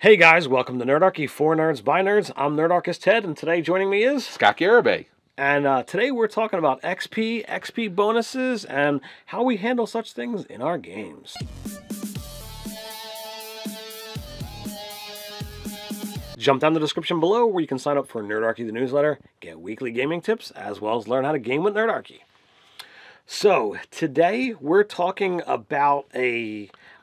Hey guys, welcome to Nerdarchy, for nerds, by nerds. I'm Nerdarchist Ted, and today joining me is Scott Garibay. And today we're talking about XP bonuses, and how we handle such things in our games. Jump down the description below where you can sign up for Nerdarchy the newsletter, get weekly gaming tips, as well as learn how to game with Nerdarchy. So, today we're talking about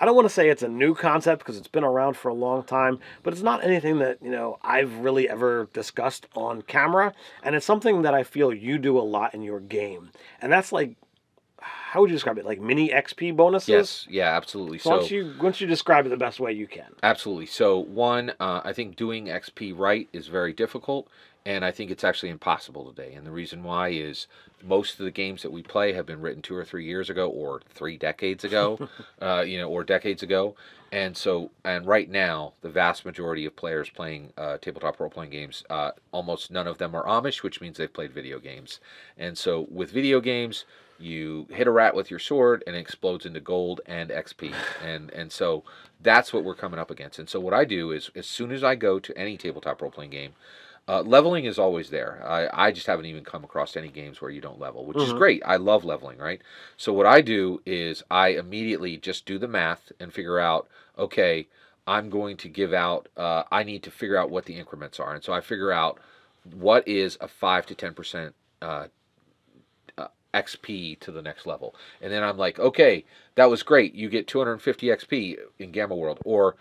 I don't want to say it's a new concept because it's been around for a long time, but it's not anything that, I've really ever discussed on camera, and it's something that I feel you do a lot in your game. And that's like, how would you describe it? Like mini XP bonuses? Yes, yeah, absolutely. So why don't you describe it the best way you can? Absolutely. So one, I think doing XP right is very difficult, and I think it's actually impossible today. And the reason why is most of the games that we play have been written 2 or 3 years ago, or 3 decades ago, or decades ago. And right now, the vast majority of players playing tabletop role-playing games, almost none of them are Amish, which means they've played video games. And so with video games, you hit a rat with your sword and it explodes into gold and XP. And so that's what we're coming up against. And so what I do is, as soon as I go to any tabletop role-playing game, leveling is always there. I just haven't even come across any games where you don't level, which is great. I love leveling, right? So what I do is I immediately just do the math and figure out, okay, I'm going to give out, I need to figure out what the increments are. And so I figure out what is a 5 to 10% XP to the next level. And then I'm like, okay, that was great. You get 250 XP in Gamma World. Or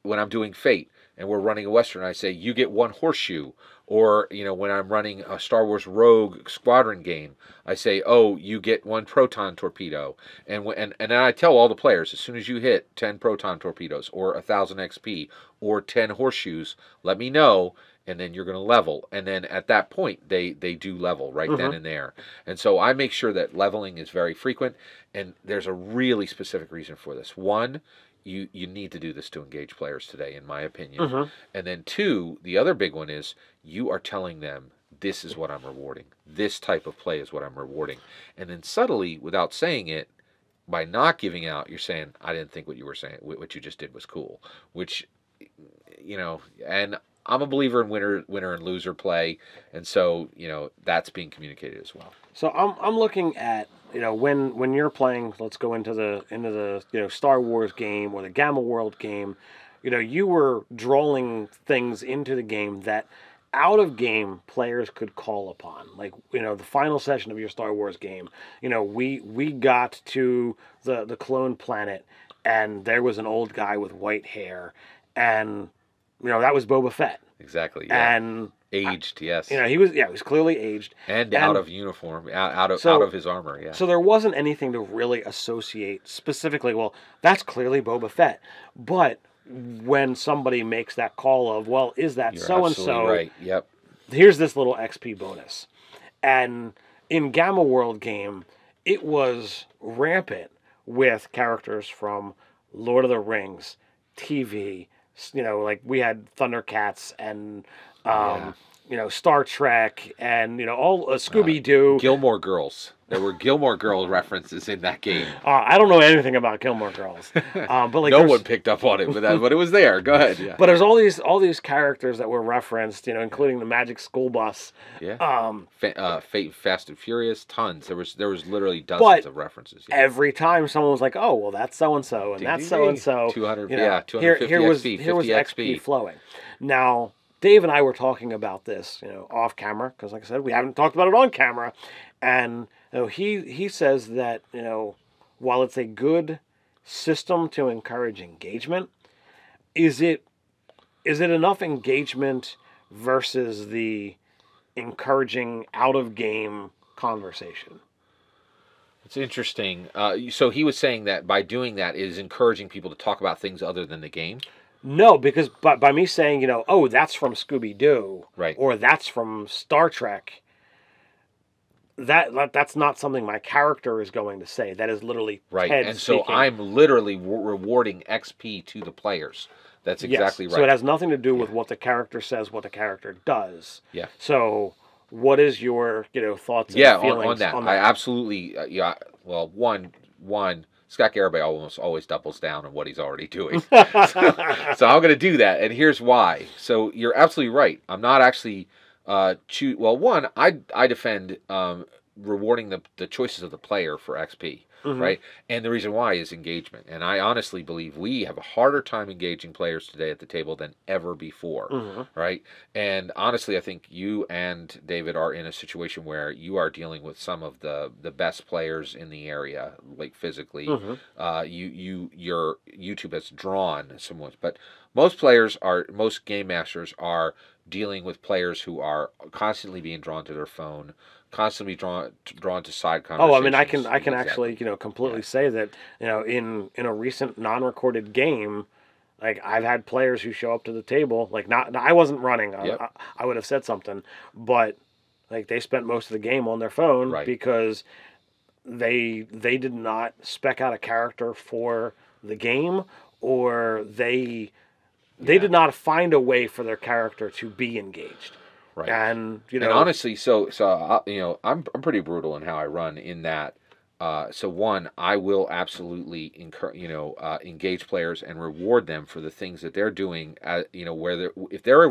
when I'm doing Fate and we're running a Western, I say, you get 1 horseshoe. Or, when I'm running a Star Wars Rogue Squadron game, I say, oh, you get 1 proton torpedo. And then I tell all the players, as soon as you hit 10 proton torpedoes or 1,000 XP or 10 horseshoes, let me know, and then you're going to level. And then at that point, they do level right then and there. And so I make sure that leveling is very frequent, and there's a really specific reason for this. One, you need to do this to engage players today, in my opinion. And then 2, the other big one is you are telling them, this is what I'm rewarding. This type of play is what I'm rewarding. And then subtly, without saying it, by not giving out, you're saying, I didn't think what you were saying, what you just did was cool. Which, and I'm a believer in winner and loser play, and so that's being communicated as well. So I'm looking at when you're playing. Let's go into the Star Wars game or the Gamma World game. You were drawing things into the game that out of game players could call upon. Like the final session of your Star Wars game. We got to the clone planet, and there was an old guy with white hair, and that was Boba Fett. Exactly. Yeah. And aged, yes. He was clearly aged and out of uniform, out of his armor. Yeah. So there wasn't anything to really associate specifically. Well, that's clearly Boba Fett. But when somebody makes that call of, well, is that so and so? Right. Yep. Here's this little XP bonus. And in Gamma World game, it was rampant with characters from Lord of the Rings, TV. Like we had Thundercats and Star Trek and all Scooby-Doo. Gilmore Girls. There were Gilmore Girls references in that game. I don't know anything about Gilmore Girls, but like no one picked up on it, but it was there. Go ahead. Yeah. But there's all these characters that were referenced, including the Magic School Bus. Yeah. Fast and Furious, tons. There was literally dozens of references. Yeah. Every time someone was like, "Oh, well, that's so and so, and that's so and so." 250 here was XP flowing. Now, Dave and I were talking about this, off camera, because like I said, we haven't talked about it on camera, and he says that while it's a good system to encourage engagement, is it enough engagement versus the encouraging out of game conversation? It's interesting. So he was saying that by doing that is encouraging people to talk about things other than the game. No, because by me saying, oh, that's from Scooby-Doo, right, or that's from Star Trek, that's not something my character is going to say. That is literally right. Ted and speaking. So I'm literally rewarding XP to the players. That's exactly right. So it has nothing to do with what the character says, what the character does. Yeah. So what is your thoughts and feelings on that? I absolutely Well, one Scott Garibay almost always doubles down on what he's already doing. So I'm going to do that, and here's why. So you're absolutely right. I'm not actually one, I defend rewarding the choices of the player for XP, right? And the reason why is engagement. And I honestly believe we have a harder time engaging players today at the table than ever before, right? And honestly, I think you and David are in a situation where you are dealing with some of the best players in the area, like physically. Your YouTube has drawn so much, but most game masters are dealing with players who are constantly being drawn to their phone, constantly drawn to side conversations. Oh, I mean, I can actually, completely say that, in a recent non-recorded game, like I've had players who show up to the table, like I wasn't running, I would have said something, but like they spent most of the game on their phone because they did not spec out a character for the game, or they did not find a way for their character to be engaged. Right. And and honestly, I'm pretty brutal in how I run. In that, so one, I will absolutely engage players and reward them for the things that they're doing. If they're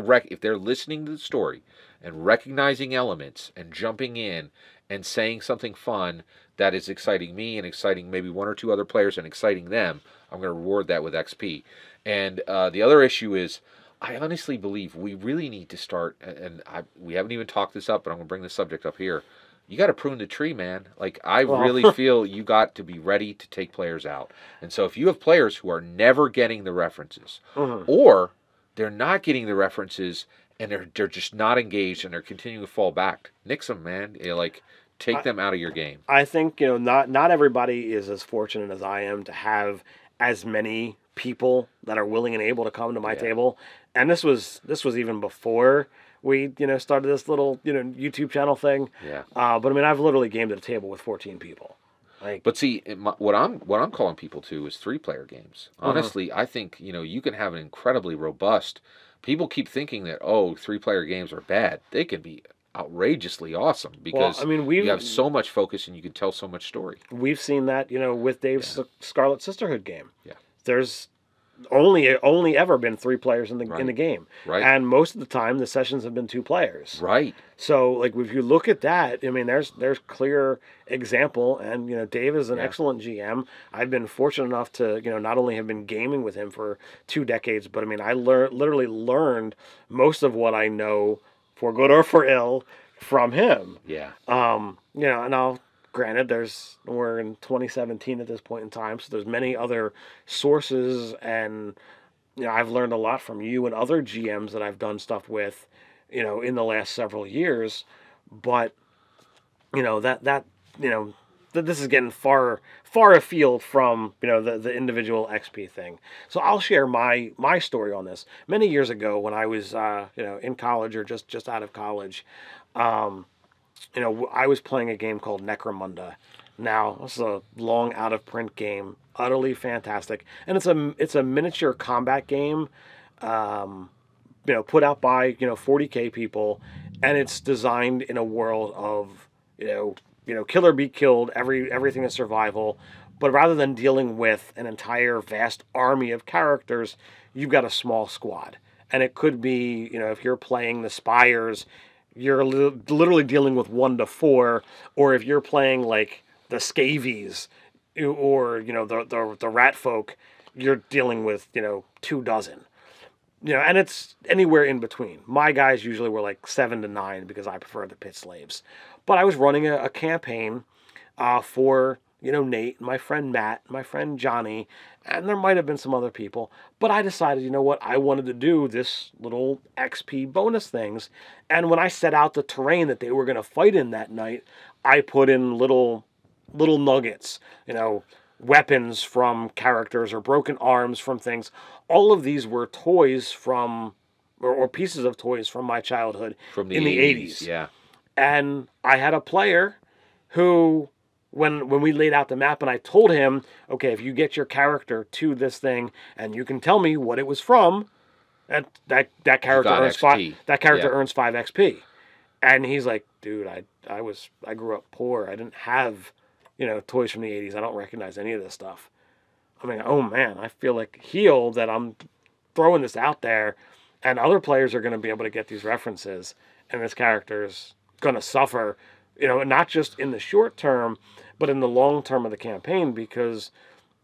listening to the story and recognizing elements and jumping in and saying something fun that is exciting me and exciting maybe one or two other players and exciting them, I'm going to reward that with XP. And the other issue is, I honestly believe we really need to start, and we haven't even talked this up, but I'm going to bring the subject up here. You got to prune the tree, man. Like, I really feel you got to be ready to take players out. And so if you have players who are never getting the references, or they're not getting the references and they're just not engaged and they're continuing to fall back, nix them, man. Take them out of your game. I think, not everybody is as fortunate as I am to have as many people that are willing and able to come to my table. And this was even before we, started this little, YouTube channel thing. Yeah. But I mean, I've literally gamed at a table with 14 people. But see, what I'm calling people to is 3-player games. Honestly, I think, you can have an incredibly robust. People keep thinking that 3-player games are bad. They can be outrageously awesome because you have so much focus and you can tell so much story. We've seen that, with Dave's Scarlet Sisterhood game. Yeah. There's only ever been 3 players in the game. Right. And most of the time the sessions have been 2 players. Right. So like if you look at that, I mean there's clear example, and Dave is an excellent GM. I've been fortunate enough to, not only have been gaming with him for 2 decades, but I mean I literally learned most of what I know, for good or for ill, from him. Yeah. And granted, we're in 2017 at this point in time, so there's many other sources, and I've learned a lot from you and other GMs that I've done stuff with, in the last several years. But this is getting far afield from the individual XP thing. So I'll share my story on this. Many years ago, when I was in college or just out of college, I was playing a game called Necromunda. Now, this is a long out of print game, utterly fantastic, and it's a miniature combat game, put out by 40K people, and it's designed in a world of kill or be killed, everything is survival. But rather than dealing with an entire vast army of characters, you've got a small squad, and it could be if you're playing the Spires, you're literally dealing with 1 to 4, or if you're playing like the Scavies or the Rat Folk, you're dealing with 2 dozen. And it's anywhere in between. My guys usually were like 7 to 9 because I prefer the pit slaves. But I was running a campaign for Nate, my friend Matt, my friend Johnny, and there might have been some other people. But I decided, I wanted to do this little XP bonus things. And when I set out the terrain that they were going to fight in that night, I put in little nuggets, weapons from characters or broken arms from things. All of these were toys from, or pieces of toys from my childhood from in the 80s. Yeah. And I had a player who, when we laid out the map and I told him, okay, if you get your character to this thing and you can tell me what it was from, that character earns earns 5 XP. And he's like, dude, I grew up poor. I didn't have, toys from the 80s. I don't recognize any of this stuff. I mean, oh man, I feel like healed that I'm throwing this out there, and other players are going to be able to get these references, and this character's going to suffer, not just in the short term, but in the long term of the campaign, because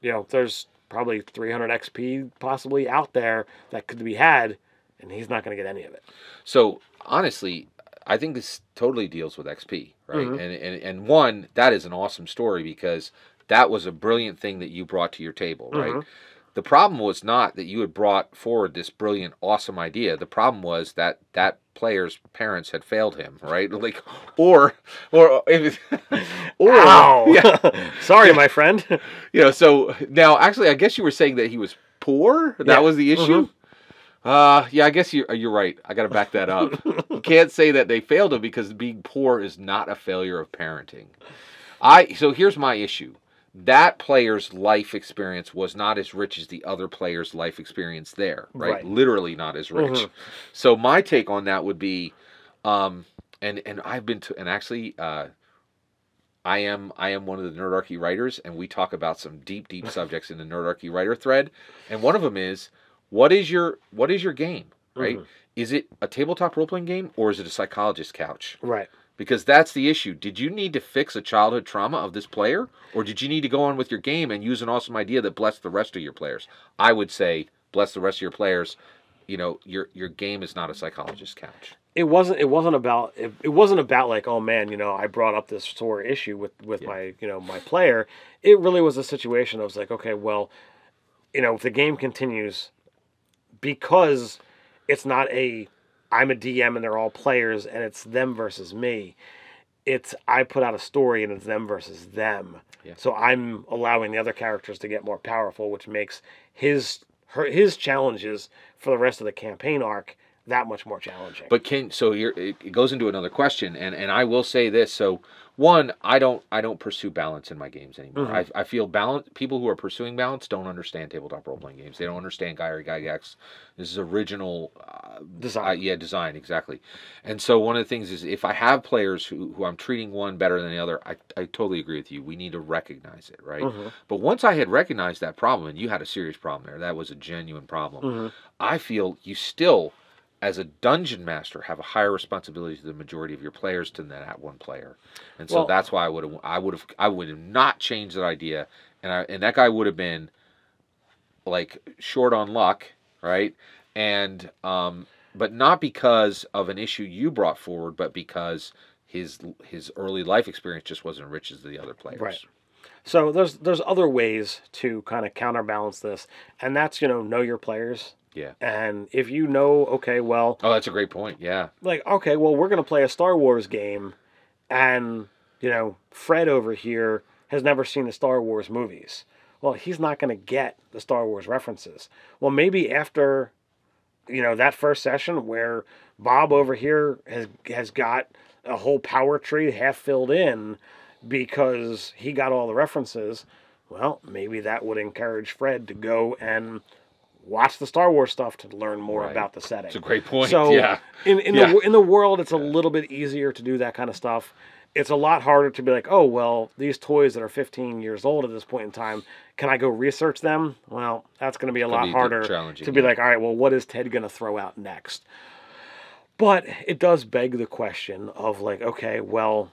there's probably 300 XP possibly out there that could be had, and he's not going to get any of it. So honestly, I think this totally deals with XP, right? Mhm. And one, that is an awesome story because that was a brilliant thing that you brought to your table, right? Mhm. The problem was not that you had brought forward this brilliant, awesome idea. The problem was that that player's parents had failed him, right? Like, or if or Ow! yeah, Sorry, my friend. So now actually, I guess you were saying that he was poor. That Yeah. was the issue. Yeah, I guess you're right. I got to back that up. You can't say that they failed him because being poor is not a failure of parenting. So here's my issue. That player's life experience was not as rich as the other player's life experience there, right? Right. Literally not as rich. Mhm. So my take on that would be, and I've been to, and actually, I am one of the Nerdarchy writers, and we talk about some deep subjects in the Nerdarchy writer thread, and one of them is, what is your game, right? Mhm. Is it a tabletop role playing game or is it a psychologist couch? Right. Because that's the issue. Did you need to fix a childhood trauma of this player, or did you need to go on with your game and use an awesome idea that blessed the rest of your players? I would say bless the rest of your players. Your game is not a psychologist couch. It wasn't about like, oh man, I brought up this sore issue with my my player. It really was a situation. I was like, okay, well, if the game continues, because it's not I'm a DM and they're all players and it's them versus me. I put out a story and it's them versus them. Yeah. So I'm allowing the other characters to get more powerful, which makes his challenges for the rest of the campaign arc that much more challenging. But here it goes into another question, and I will say this. So one, I don't pursue balance in my games anymore. Mhm. I feel balance. People who are pursuing balance don't understand tabletop role playing games. They don't understand Gygax. This is original Design. design exactly. And so one of the things is if I have players who I'm treating one better than the other, I totally agree with you. We need to recognize it, right? Mhm. But once I had recognized that problem, and you had a serious problem there, that was a genuine problem. Mhm. I feel you still, as a dungeon master, have a higher responsibility to the majority of your players than that one player, and so that's why I would have not changed that idea, and that guy would have been like short on luck, right? And but not because of an issue you brought forward, but because his early life experience just wasn't rich as the other players. Right. So there's other ways to kind of counterbalance this, and that's know your players. Yeah. And if okay, well... Oh, that's a great point, yeah. Like, okay, well, we're going to play a Star Wars game, and, Fred over here has never seen the Star Wars movies. Well, he's not going to get the Star Wars references. Well, maybe after, that first session where Bob over here has got a whole power tree half filled in because he got all the references, well, maybe that would encourage Fred to go and watch the Star Wars stuff to learn more about the setting. It's a great point. So yeah. in the world, it's a little bit easier to do that kind of stuff. It's a lot harder to be like, oh, well, these toys that are 15 years old at this point in time, can I go research them? Well, that's going to be a lot harder to be like, all right, well, what is Ted going to throw out next? But it does beg the question of like, okay, well,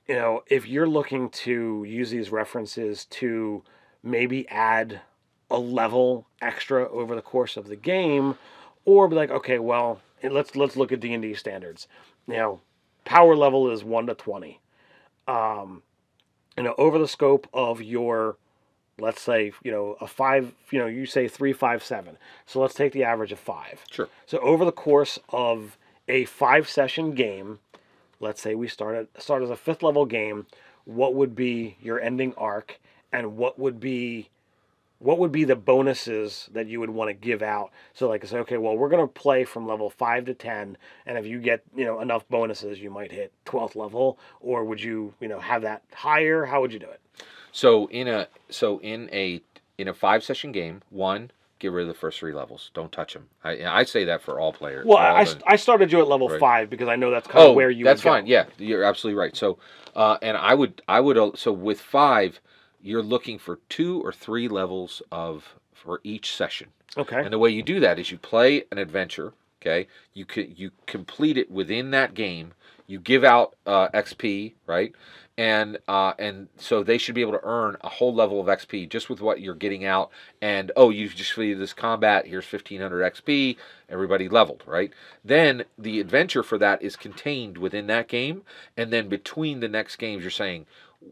if you're looking to use these references to maybe add a level extra over the course of the game, or be like, okay, well, let's look at D&D standards. Power level is 1 to 20. Over the scope of your, let's say, a 5, you say 3, 5, 7. So let's take the average of 5. Sure. So over the course of a 5-session game, let's say we start as a 5th level game, what would be your ending arc, and what would be the bonuses that you would want to give out? So like I say, okay, well, we're going to play from level 5 to 10, and if you get, enough bonuses, you might hit 12th level, or would you, have that higher? How would you do it? So in a 5-session game, one, get rid of the first 3 levels. Don't touch them. I say that for all players. Well, I started you at level 5 because I know that's kind of where you that's would go. fine. Yeah, you're absolutely right. So, and I would so with 5, you're looking for 2 or 3 levels for each session. Okay. And the way you do that is you play an adventure. Okay, you complete it within that game. You give out XP, right? And so they should be able to earn a whole level of XP just with what you're getting out. And oh, you just completed this combat. Here's 1,500 XP. Everybody leveled, right? Then the adventure for that is contained within that game. And then between the next games, you're saying,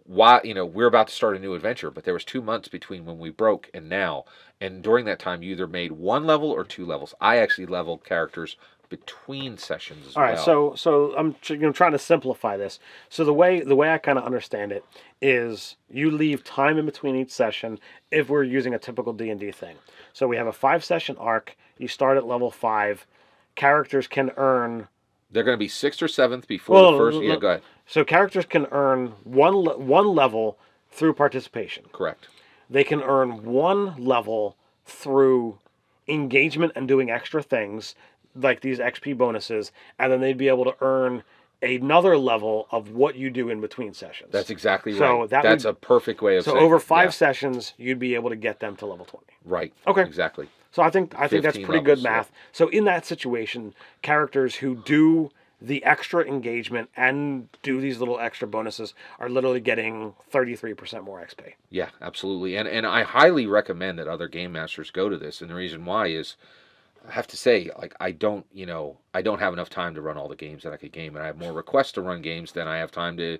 why, we're about to start a new adventure, but there was 2 months between when we broke and now. And during that time, you either made 1 level or 2 levels. I actually leveled characters between sessions as well. All right, so I'm trying to simplify this. So the way I kind of understand it is you leave time in between each session if we're using a typical D&D thing. So we have a 5-session arc. You start at level 5. Characters can earn... They're going to be 6th or 7th before the first... Yeah, go ahead. So characters can earn one level through participation. Correct. They can earn 1 level through engagement and doing extra things, like these XP bonuses, and then they'd be able to earn another level of what you do in between sessions. That's exactly so right. That's a perfect way of saying it. So over 5 sessions, you'd be able to get them to level 20. Right. Okay. Exactly. So I think that's pretty good math. Yeah. So in that situation, characters who do the extra engagement and do these little extra bonuses are literally getting 33% more XP. Yeah, absolutely. And I highly recommend that other game masters go to this. And the reason why is, I have to say, like, I don't have enough time to run all the games that I could game, and I have more requests to run games than I have time to,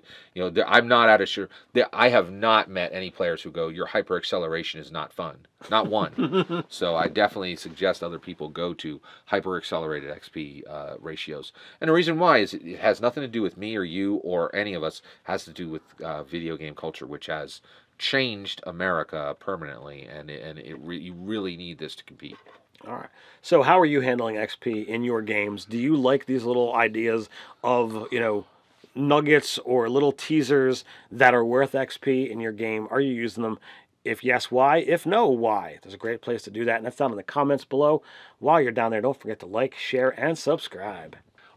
I'm not at a sure. I have not met any players who go, your hyper acceleration is not fun, not one. So I definitely suggest other people go to hyper accelerated XP ratios, and the reason why is it has nothing to do with me or you or any of us. It has to do with video game culture, which has changed America permanently, and you really need this to compete. All right. So how are you handling XP in your games? Do you like these little ideas of, nuggets or little teasers that are worth XP in your game? Are you using them? If yes, why? If no, why? There's a great place to do that, and that's down in the comments below. While you're down there, don't forget to like, share, and subscribe.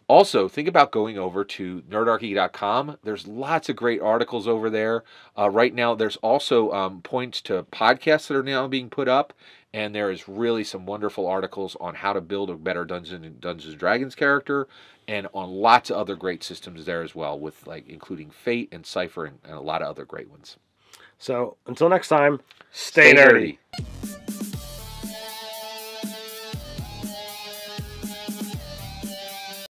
Also, think about going over to nerdarchy.com. There's lots of great articles over there. Right now, there's also points to podcasts that are now being put up, and there is really some wonderful articles on how to build a better Dungeons & Dragons character, and on lots of other great systems there as well, with including Fate and Cypher and a lot of other great ones. So, until next time, stay nerdy.